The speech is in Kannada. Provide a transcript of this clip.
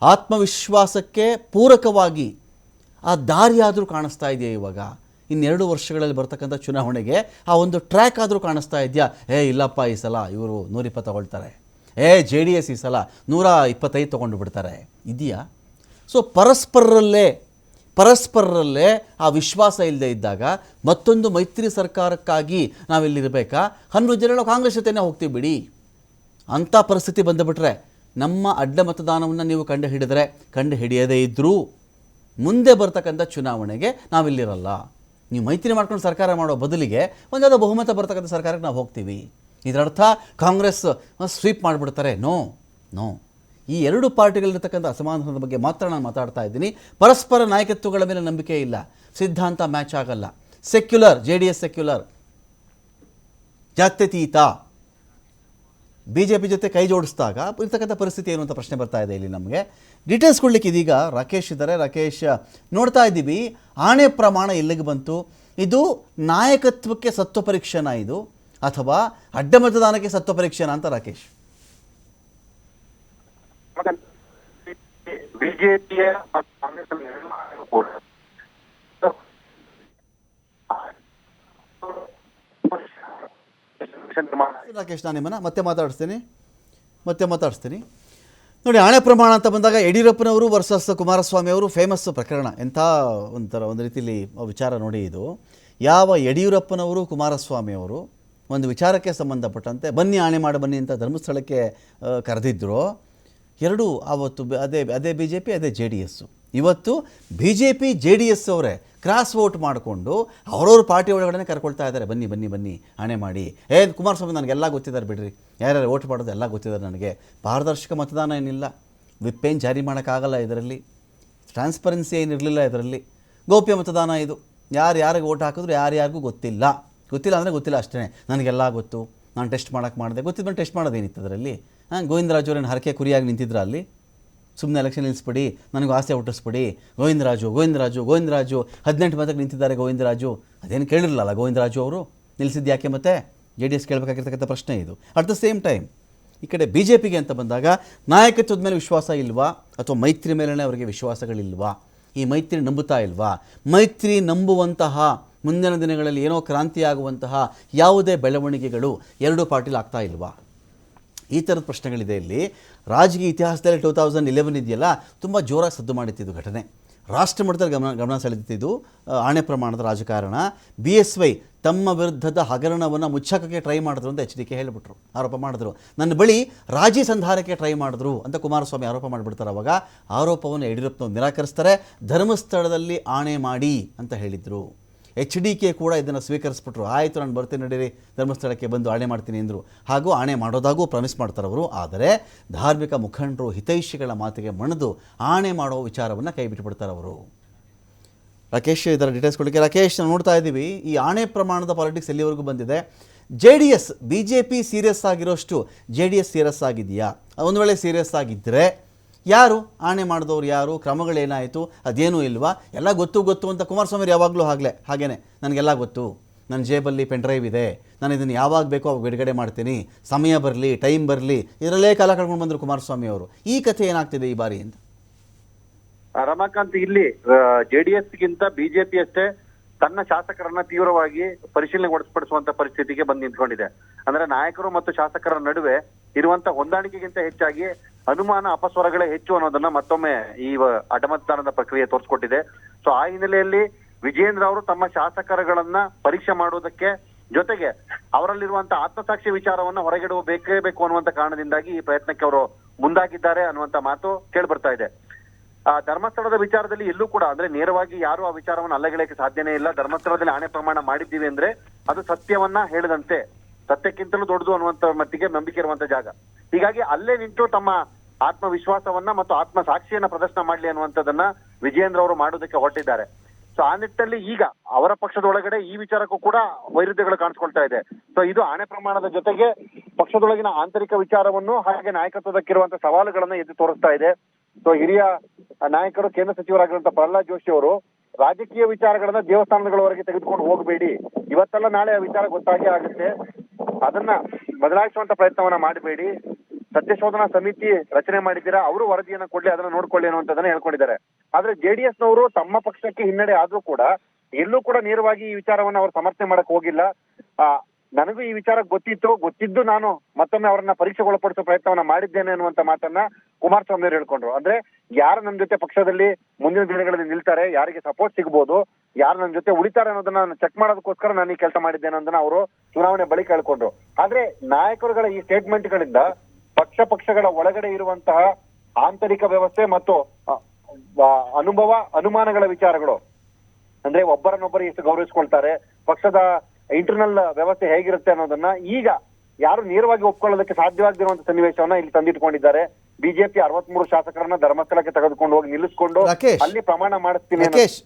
ಆತ್ಮವಿಶ್ವಾಸಕ್ಕೆ ಪೂರಕವಾಗಿ ಆ ದಾರಿಯಾದರೂ ಕಾಣಿಸ್ತಾ ಇದೆಯಾ ಇವಾಗ? ಇನ್ನೆರಡು ವರ್ಷಗಳಲ್ಲಿ ಬರ್ತಕ್ಕಂಥ ಚುನಾವಣೆಗೆ ಆ ಒಂದು ಟ್ರ್ಯಾಕ್ ಆದರೂ ಕಾಣಿಸ್ತಾ ಇದೆಯಾ? ಇಲ್ಲಪ್ಪ ಈ ಸಲ ಇವರು 120 ತಗೊಳ್ತಾರೆ, JDS ಈ ಸಲ 125 ತೊಗೊಂಡು ಬಿಡ್ತಾರೆ, ಇದೆಯಾ? ಸೊ ಪರಸ್ಪರರಲ್ಲೇ ಆ ವಿಶ್ವಾಸ ಇಲ್ಲದೆ ಇದ್ದಾಗ ಮತ್ತೊಂದು ಮೈತ್ರಿ ಸರ್ಕಾರಕ್ಕಾಗಿ ನಾವಿಲ್ಲಿರಬೇಕಾ? 11 ಜನ ಕಾಂಗ್ರೆಸ್ ಜೊತೆನೇ ಹೋಗ್ತೀವಿ ಬಿಡಿ ಅಂಥ ಪರಿಸ್ಥಿತಿ ಬಂದುಬಿಟ್ರೆ, ನಮ್ಮ ಅಡ್ಡ ಮತದಾನವನ್ನು ನೀವು ಕಂಡು ಹಿಡಿಯದೇ ಇದ್ದರೂ ಮುಂದೆ ಬರ್ತಕ್ಕಂಥ ಚುನಾವಣೆಗೆ ನಾವಿಲ್ಲಿರಲ್ಲ. ನೀವು ಮೈತ್ರಿ ಮಾಡ್ಕೊಂಡು ಸರ್ಕಾರ ಮಾಡೋ ಬದಲಿಗೆ ಒಂದಾದ ಬಹುಮತ ಬರ್ತಕ್ಕಂಥ ಸರ್ಕಾರಕ್ಕೆ ನಾವು ಹೋಗ್ತೀವಿ. ಇದರರ್ಥ ಕಾಂಗ್ರೆಸ್ ಸ್ವೀಪ್ ಮಾಡಿಬಿಡ್ತಾರೆ? ನೋ. ಈ ಎರಡು ಪಾರ್ಟಿಗಳಿರ್ತಕ್ಕಂಥ ಅಸಮಾಧಾನದ ಬಗ್ಗೆ ಮಾತ್ರ ನಾನು ಮಾತಾಡ್ತಾ ಇದ್ದೀನಿ. ಪರಸ್ಪರ ನಾಯಕತ್ವಗಳ ಮೇಲೆ ನಂಬಿಕೆ ಇಲ್ಲ, ಸಿದ್ಧಾಂತ ಮ್ಯಾಚ್ ಆಗಲ್ಲ. ಸೆಕ್ಯುಲರ್ JDS ಸೆಕ್ಯುಲರ್, ಜಾತ್ಯತೀತ BJP ಜೊತೆ ಕೈ ಜೋಡಿಸಿದಾಗ ಇರ್ತಕ್ಕಂಥ ಪರಿಸ್ಥಿತಿ ಏನು ಅಂತ ಪ್ರಶ್ನೆ ಬರ್ತಾ ಇದೆ ಇಲ್ಲಿ ನಮಗೆ. ಡೀಟೇಲ್ಸ್ ಕೊಡಲಿಕ್ಕೆ ಇದೀಗ ರಾಕೇಶ್ ಇದ್ದಾರೆ. ರಾಕೇಶ್, ನೋಡ್ತಾ ಇದ್ದೀವಿ ಆಣೆ ಪ್ರಮಾಣ ಎಲ್ಲಿಗೆ ಬಂತು? ಇದು ನಾಯಕತ್ವಕ್ಕೆ ಸತ್ವ ಪರೀಕ್ಷೆನಾ ಇದು, ಅಥವಾ ಅಡ್ಡ ಮತದಾನಕ್ಕೆ ಸತ್ವ ಪರೀಕ್ಷೆನಾ ಅಂತ ರಾಕೇಶ್? ಬಿಜೆಪಿಯ ರಾಕೇಶ್, ನಾನು ನಿಮ್ಮನ್ನು ಮತ್ತೆ ಮಾತಾಡಿಸ್ತೀನಿ. ನೋಡಿ, ಆಣೆ ಪ್ರಮಾಣ ಅಂತ ಬಂದಾಗ ಯಡಿಯೂರಪ್ಪನವರು ವರ್ಸಸ್ ಕುಮಾರಸ್ವಾಮಿ ಅವರು ಫೇಮಸ್ ಪ್ರಕರಣ. ಎಂಥ ಒಂದು ರೀತಿಯಲ್ಲಿ ವಿಚಾರ ನೋಡಿ ಇದು. ಯಾವ ಯಡಿಯೂರಪ್ಪನವರು ಕುಮಾರಸ್ವಾಮಿ ಅವರು ಒಂದು ವಿಚಾರಕ್ಕೆ ಸಂಬಂಧಪಟ್ಟಂತೆ ಬನ್ನಿ ಆಣೆ ಮಾಡಿ ಬನ್ನಿ ಅಂತ ಧರ್ಮಸ್ಥಳಕ್ಕೆ ಕರೆದಿದ್ದರು. ಎರಡೂ ಆವತ್ತು ಅದೇ BJP ಅದೇ JDS. ಇವತ್ತು BJP JDS ಅವರೇ ಕ್ರಾಸ್ ವೋಟ್ ಮಾಡಿಕೊಂಡು ಅವ್ರವ್ರ ಪಾರ್ಟಿ ಒಳಗಡೆ ಕರ್ಕೊಳ್ತಾ ಇದ್ದಾರೆ, ಬನ್ನಿ ಆಣೆ ಮಾಡಿ. ಕುಮಾರಸ್ವಾಮಿ ನನಗೆಲ್ಲ ಗೊತ್ತಿದ್ದಾರೆ ಬಿಡ್ರಿ, ಯಾರ್ಯಾರು ವೋಟ್ ಮಾಡೋದು ಎಲ್ಲ ಗೊತ್ತಿದ್ದಾರೆ ನನಗೆ. ಪಾರದರ್ಶಕ ಮತದಾನ ಏನಿಲ್ಲ, ವಿಪ್ ಏನು ಜಾರಿ ಮಾಡೋಕ್ಕಾಗಲ್ಲ ಇದರಲ್ಲಿ, ಟ್ರಾನ್ಸ್ಪರೆನ್ಸಿ ಏನಿರಲಿಲ್ಲ ಇದರಲ್ಲಿ, ಗೌಪ್ಯ ಮತದಾನ ಇದು. ಯಾರಿಗೆ ವೋಟ್ ಹಾಕಿದ್ರು ಯಾರ್ಯಾರಿಗೂ ಗೊತ್ತಿಲ್ಲ ಅಂದರೆ ಗೊತ್ತಿಲ್ಲ ಅಷ್ಟೇ. ನನಗೆಲ್ಲ ಗೊತ್ತು, ನಾನು ಟೆಸ್ಟ್ ಮಾಡಿದೆ, ಗೊತ್ತಿದ್ಮೇಲೆ ಟೆಸ್ಟ್ ಮಾಡೋದೇನಿತ್ತು ಅದರಲ್ಲಿ? ಗೋವಿಂದರಾಜು ಅವರೇನು ಹರಕೆ ಕುರಿಯಾಗಿ ನಿಂತಿದ್ರ ಅಲ್ಲಿ? ಸುಮ್ಮನೆ ಎಲೆಕ್ಷನ್ ನಿಲ್ಲಿಸ್ಬಿಡಿ, ನನಗೂ ಆಸೆ ಹುಟ್ಟಿಸ್ಬಿಡಿ, ಗೋವಿಂದರಾಜು 18 ಮತಕ್ಕೆ ನಿಂತಿದ್ದಾರೆ ಗೋವಿಂದರಾಜು. ಅದೇನು ಕೇಳಿರಲಿಲ್ಲ ಗೋವಿಂದರಾಜು ಅವರು ನಿಲ್ಲಿಸಿದ್ದು ಯಾಕೆ? ಮತ್ತೆ JDS ಕೇಳಬೇಕಾಗಿರ್ತಕ್ಕಂಥ ಪ್ರಶ್ನೆ ಇದು. ಅಟ್ ದ ಸೇಮ್ ಟೈಮ್ ಈ ಕಡೆ BJPಗೆ ಅಂತ ಬಂದಾಗ ನಾಯಕತ್ವದ ಮೇಲೆ ವಿಶ್ವಾಸ ಇಲ್ವಾ, ಅಥವಾ ಮೈತ್ರಿ ಮೇಲೇ ಅವರಿಗೆ ವಿಶ್ವಾಸಗಳಿಲ್ವಾ? ಈ ಮೈತ್ರಿ ನಂಬುತ್ತಾ ಇಲ್ವಾ? ಮೈತ್ರಿ ನಂಬುವಂತಹ ಮುಂದಿನ ದಿನಗಳಲ್ಲಿ ಏನೋ ಕ್ರಾಂತಿಯಾಗುವಂತಹ ಯಾವುದೇ ಬೆಳವಣಿಗೆಗಳು ಎರಡೂ ಪಾರ್ಟಿಲಿ ಆಗ್ತಾ ಇಲ್ವಾ? ಈ ಥರದ ಪ್ರಶ್ನೆಗಳಿದೆ ಇಲ್ಲಿ. ರಾಜಕೀಯ ಇತಿಹಾಸದಲ್ಲಿ 2011 ಇದೆಯಲ್ಲ, ತುಂಬ ಜೋರಾಗಿ ಸದ್ದು ಮಾಡಿತ್ತಿದ್ದು ಘಟನೆ, ರಾಷ್ಟ್ರ ಮಟ್ಟದಲ್ಲಿ ಗಮನ ಸೆಳೆದಿದ್ದು ಆಣೆ ಪ್ರಮಾಣದ ರಾಜಕಾರಣ. BSY ತಮ್ಮ ವಿರುದ್ಧದ ಹಗರಣವನ್ನು ಮುಚ್ಚಾಕಕ್ಕೆ ಟ್ರೈ ಮಾಡಿದ್ರು ಅಂತ HDK ಹೇಳಿಬಿಟ್ರು, ಆರೋಪ ಮಾಡಿದ್ರು. ನನ್ನ ಬಳಿ ರಾಜಿ ಸಂಧಾನಕ್ಕೆ ಟ್ರೈ ಮಾಡಿದ್ರು ಅಂತ ಕುಮಾರಸ್ವಾಮಿ ಆರೋಪ ಮಾಡಿಬಿಡ್ತಾರೆ. ಅವಾಗ ಆರೋಪವನ್ನು ಯಡಿಯೂರಪ್ಪನವರು ನಿರಾಕರಿಸ್ತಾರೆ. ಧರ್ಮಸ್ಥಳದಲ್ಲಿ ಆಣೆ ಮಾಡಿ ಅಂತ ಹೇಳಿದರು. HDK ಕೂಡ ಇದನ್ನು ಸ್ವೀಕರಿಸ್ಬಿಟ್ರು. ಆಯಿತು, ನಾನು ಬರ್ತೀನಿ ನಡೀರಿ, ಧರ್ಮಸ್ಥಳಕ್ಕೆ ಬಂದು ಆಣೆ ಮಾಡ್ತೀನಿ ಅಂದರು. ಹಾಗೂ ಆಣೆ ಮಾಡೋದಾಗೂ ಪ್ರಾಮಿಸ್ ಮಾಡ್ತಾರೆ ಅವರು. ಆದರೆ ಧಾರ್ಮಿಕ ಮುಖಂಡರು ಹಿತೈಷಿಗಳ ಮಾತಿಗೆ ಮಣಿದು ಆಣೆ ಮಾಡೋ ವಿಚಾರವನ್ನು ಕೈ ಬಿಟ್ಟುಬಿಡ್ತಾರೆ ಅವರು. ರಾಕೇಶ್ ಇದರ ಡೀಟೇಲ್ಸ್ ಕೊಡಲಿಕ್ಕೆ. ರಾಕೇಶ್, ನೋಡ್ತಾ ಇದ್ದೀವಿ ಈ ಆಣೆ ಪ್ರಮಾಣದ ಪಾಲಿಟಿಕ್ಸ್ ಎಲ್ಲಿವರೆಗೂ ಬಂದಿದೆ? JDS BJP ಸೀರಿಯಸ್ ಆಗಿರೋಷ್ಟು JDS ಸೀರಿಯಸ್ ಆಗಿದೆಯಾ? ಒಂದು ವೇಳೆ ಸೀರಿಯಸ್ ಆಗಿದ್ದರೆ ಯಾರು ಆಣೆ ಮಾಡಿದವ್ರು ಯಾರು? ಕ್ರಮಗಳೇನಾಯಿತು? ಅದೇನೂ ಇಲ್ವಾ? ಎಲ್ಲ ಗೊತ್ತು ಅಂತ ಕುಮಾರಸ್ವಾಮಿ ಯಾವಾಗಲೂ ಹಾಗೇನೆ, ನನಗೆಲ್ಲ ಗೊತ್ತು, ನನ್ನ ಜೇಬಲ್ಲಿ ಪೆನ್ಡ್ರೈವ್ ಇದೆ, ನಾನು ಇದನ್ನು ಯಾವಾಗ ಬೇಕೋ ಅವಾಗ ಬಿಡುಗಡೆ ಮಾಡ್ತೀನಿ, ಸಮಯ ಬರಲಿ, ಟೈಮ್ ಬರಲಿ, ಇದರಲ್ಲೇ ಕಾಲ ಕಳ್ಕೊಂಡು ಬಂದರು ಕುಮಾರಸ್ವಾಮಿ ಅವರು. ಈ ಕಥೆ ಏನಾಗ್ತಿದೆ ಈ ಬಾರಿ ಅಂತ? ರಮಾಕಾಂತ್, ಇಲ್ಲಿ JDSಗಿಂತ BJP ಅಷ್ಟೇ ತನ್ನ ಶಾಸಕರನ್ನ ತೀವ್ರವಾಗಿ ಪರಿಶೀಲನೆಗೆ ಒಳಪಡಿಸುವಂತ ಪರಿಸ್ಥಿತಿಗೆ ಬಂದು ನಿಂತ್ಕೊಂಡಿದೆ. ಅಂದ್ರೆ ನಾಯಕರು ಮತ್ತು ಶಾಸಕರ ನಡುವೆ ಇರುವಂತ ಹೊಂದಾಣಿಕೆಗಿಂತ ಹೆಚ್ಚಾಗಿ ಅನುಮಾನ ಅಪಸ್ವರಗಳೇ ಹೆಚ್ಚು ಅನ್ನೋದನ್ನ ಮತ್ತೊಮ್ಮೆ ಈ ಅಡ್ಡಮತದಾನದ ಪ್ರಕ್ರಿಯೆ ತೋರಿಸ್ಕೊಟ್ಟಿದೆ. ಸೊ ಆ ಹಿನ್ನೆಲೆಯಲ್ಲಿ ವಿಜೇಂದ್ರ ಅವರು ತಮ್ಮ ಶಾಸಕರುಗಳನ್ನ ಪರೀಕ್ಷೆ ಮಾಡುವುದಕ್ಕೆ ಜೊತೆಗೆ ಅವರಲ್ಲಿರುವಂತಹ ಆತ್ಮಸಾಕ್ಷಿ ವಿಚಾರವನ್ನ ಹೊರಗಿಡುವ ಬೇಕೇ ಬೇಕು ಅನ್ನುವಂತ ಕಾರಣದಿಂದಾಗಿ ಈ ಪ್ರಯತ್ನಕ್ಕೆ ಅವರು ಮುಂದಾಗಿದ್ದಾರೆ ಅನ್ನುವಂತ ಮಾತು ಕೇಳಿ ಬರ್ತಾ ಇದೆ. ಧರ್ಮಸ್ಥಳದ ವಿಚಾರದಲ್ಲಿ ಎಲ್ಲೂ ಕೂಡ ಅಂದ್ರೆ ನೇರವಾಗಿ ಯಾರು ಆ ವಿಚಾರವನ್ನು ಅಲ್ಲಗೆಳೆಯಕ್ಕೆ ಸಾಧ್ಯನೇ ಇಲ್ಲ. ಧರ್ಮಸ್ಥಳದಲ್ಲಿ ಆಣೆ ಪ್ರಮಾಣ ಮಾಡಿದ್ದೀವಿ ಅಂದ್ರೆ ಅದು ಸತ್ಯವನ್ನ ಹೇಳಿದಂತೆ, ಸತ್ಯಕ್ಕಿಂತಲೂ ದೊಡ್ಡದು ಅನ್ನುವಂತ ಮಟ್ಟಿಗೆ ನಂಬಿಕೆ ಇರುವಂತ ಜಾಗ. ಹೀಗಾಗಿ ಅಲ್ಲೇ ನಿಂತು ತಮ್ಮ ಆತ್ಮವಿಶ್ವಾಸವನ್ನ ಮತ್ತು ಆತ್ಮ ಸಾಕ್ಷಿಯನ್ನ ಪ್ರದರ್ಶನ ಮಾಡ್ಲಿ ಅನ್ನುವಂಥದ್ದನ್ನ ವಿಜಯೇಂದ್ರ ಅವರು ಮಾಡೋದಕ್ಕೆ ಹೊರಟಿದ್ದಾರೆ. ಸೊ ಆ ನಿಟ್ಟಿನಲ್ಲಿ ಈಗ ಅವರ ಪಕ್ಷದೊಳಗಡೆ ಈ ವಿಚಾರಕ್ಕೂ ಕೂಡ ವೈರುಧ್ಯಗಳು ಕಾಣಿಸ್ಕೊಳ್ತಾ ಇದೆ. ಸೊ ಇದು ಆಣೆ ಪ್ರಮಾಣದ ಜೊತೆಗೆ ಪಕ್ಷದೊಳಗಿನ ಆಂತರಿಕ ವಿಚಾರವನ್ನು ಹಾಗೆ ನಾಯಕತ್ವದಕ್ಕಿರುವಂತಹ ಸವಾಲುಗಳನ್ನ ಎದ್ದು ತೋರಿಸ್ತಾ ಇದೆ. ಸೊ ಹಿರಿಯ ನಾಯಕರು, ಕೇಂದ್ರ ಸಚಿವರಾಗಿರುವಂತಹ ಪ್ರಹ್ಲಾದ್ ಜೋಶಿ ಅವರು ರಾಜಕೀಯ ವಿಚಾರಗಳನ್ನ ದೇವಸ್ಥಾನಗಳವರೆಗೆ ತೆಗೆದುಕೊಂಡು ಹೋಗಬೇಡಿ, ಇವತ್ತೆಲ್ಲ ನಾಳೆ ಆ ವಿಚಾರ ಗೊತ್ತಾಗೇ ಆಗುತ್ತೆ, ಅದನ್ನ ಬದಲಾಯಿಸುವಂತ ಪ್ರಯತ್ನವನ್ನ ಮಾಡಬೇಡಿ, ಸತ್ಯಶೋಧನಾ ಸಮಿತಿ ರಚನೆ ಮಾಡಿದ್ದೀರಾ, ಅವರು ವರದಿಯನ್ನ ಕೊಡ್ಲಿ, ಅದನ್ನ ನೋಡ್ಕೊಳ್ಳಿ ಅನ್ನುವಂಥದ್ದನ್ನ ಹೇಳ್ಕೊಂಡಿದ್ದಾರೆ. ಆದ್ರೆ ಜೆಡಿಎಸ್ ನವರು ತಮ್ಮ ಪಕ್ಷಕ್ಕೆ ಹಿನ್ನಡೆ ಆದ್ರೂ ಕೂಡ ಎಲ್ಲೂ ಕೂಡ ನೇರವಾಗಿ ಈ ವಿಚಾರವನ್ನ ಅವರು ಸಮರ್ಥನೆ ಮಾಡಕ್ ಹೋಗಿಲ್ಲ. ನನಗೂ ಈ ವಿಚಾರ ಗೊತ್ತಿದ್ದು ನಾನು ಮತ್ತೊಮ್ಮೆ ಅವರನ್ನ ಪರೀಕ್ಷೆಗೊಳಪಡಿಸೋ ಪ್ರಯತ್ನವನ್ನ ಮಾಡಿದ್ದೇನೆ ಅನ್ನುವಂತ ಮಾತನ್ನ ಕುಮಾರಸ್ವಾಮಿ ಅವರು ಹೇಳ್ಕೊಂಡ್ರು. ಅಂದ್ರೆ ಯಾರು ನನ್ನ ಜೊತೆ ಪಕ್ಷದಲ್ಲಿ ಮುಂದಿನ ದಿನಗಳಲ್ಲಿ ನಿಲ್ತಾರೆ, ಯಾರಿಗೆ ಸಪೋರ್ಟ್ ಸಿಗ್ಬೋದು, ಯಾರು ನನ್ನ ಜೊತೆ ಉಳಿತಾರೆ ಅನ್ನೋದನ್ನ ಚೆಕ್ ಮಾಡೋದಕ್ಕೋಸ್ಕರ ನಾನು ಈ ಕೆಲಸ ಮಾಡಿದ್ದೇನೆ ಅನ್ನೋದನ್ನ ಅವರು ಚುನಾವಣೆ ಬಳಿಕ ಹೇಳ್ಕೊಂಡ್ರು. ಆದ್ರೆ ನಾಯಕರುಗಳ ಈ ಸ್ಟೇಟ್ಮೆಂಟ್ ಗಳಿಂದ ಪಕ್ಷಗಳ ಒಳಗಡೆ ಇರುವಂತಹ ಆಂತರಿಕ ವ್ಯವಸ್ಥೆ ಮತ್ತು ಅನುಮಾನಗಳ ವಿಚಾರಗಳು, ಅಂದ್ರೆ ಒಬ್ಬರನ್ನೊಬ್ಬರು ಎಷ್ಟು ಗೌರವಿಸ್ಕೊಳ್ತಾರೆ, ಪಕ್ಷದ ಇಂಟರ್ನಲ್ ವ್ಯವಸ್ಥೆ ಹೇಗಿರುತ್ತೆ ಅನ್ನೋದನ್ನ ಈಗ ಯಾರು ನೇರವಾಗಿ ಒಪ್ಕೊಳ್ಳೋದಕ್ಕೆ ಸಾಧ್ಯವಾಗದಿರುವಂತ ಸನ್ನಿವೇಶವನ್ನ ಇಲ್ಲಿ ತಂದಿಟ್ಕೊಂಡಿದ್ದಾರೆ. ಬಿಜೆಪಿ 63 ಶಾಸಕರನ್ನ ಧರ್ಮಸ್ಥಳಕ್ಕೆ ತೆಗೆದುಕೊಂಡು ಹೋಗಿ ನಿಲ್ಲಿಸ್ಕೊಂಡು ರಾಕೇಶ್, ಅಲ್ಲಿ ಪ್ರಮಾಣ ಮಾಡಿಸ್ತೀನಿ ರಾಕೇಶ್